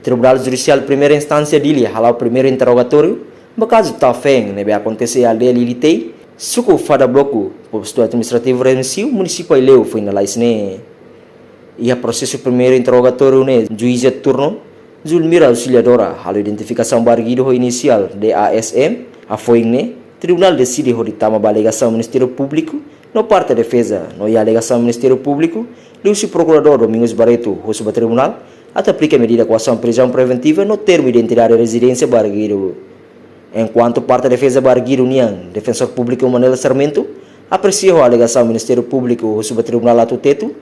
Tribunal Judicial Primeira Instância dele halau primeiro interrogatório, no caso Tafeng, nebe acontecer aldeia Lilitei, suco fada bloco, posto administrativo remissio, município Ileu foi na laisne. E a processo primeiro interrogatório né, juiz de turno, Zulmira Auxiliadora, a identificação barguido inicial de ASM, a foi né, Tribunal decide roditama a alegação Ministério Público, no parte da defesa, no e a alegação Ministério Público, o procurador Domingos Barreto, o tribunal, até aplica medida com ação prisão preventiva no termo de identidade e residência barguido. Enquanto parte da defesa barguido União, defensor público Manuel Sarmento, apreciou a alegação Ministério Público, o tribunal atuteto,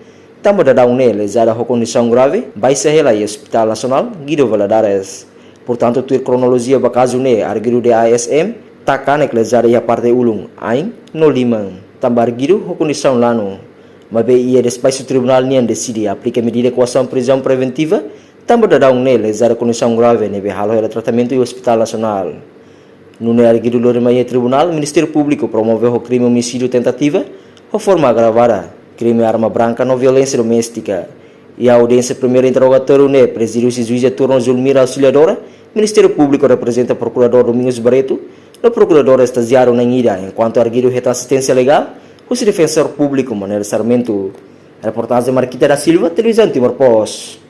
também da nele, já da condição grave, vai ser ela e Hospital Nacional, Guido Valadares. Portanto, a cronologia do caso né, arguido de ASM, takane que já a parte ulung, ain, no limang, também arguido a condição lá no. Mas ia depois o tribunal nem decide aplica medida com ação prisão preventiva, também da nele, já da condição grave, né, halo ela tratamento e Hospital Nacional. No arguido do tribunal, o Ministério Público promoveu o crime homicídio tentativa, ou forma agravada, crime arma branca não violência doméstica. E a audiência primeiro interrogatório né, presidiu-se juiz de turno Zulmira Auxiliadora, Ministério Público representa o procurador Domingos Barreto, o procurador estagiário na IRA, enquanto arguido reta assistência legal, o defensor público Manuel Sarmento. Reportagem de Marquita da Silva, Televisão Timor Post.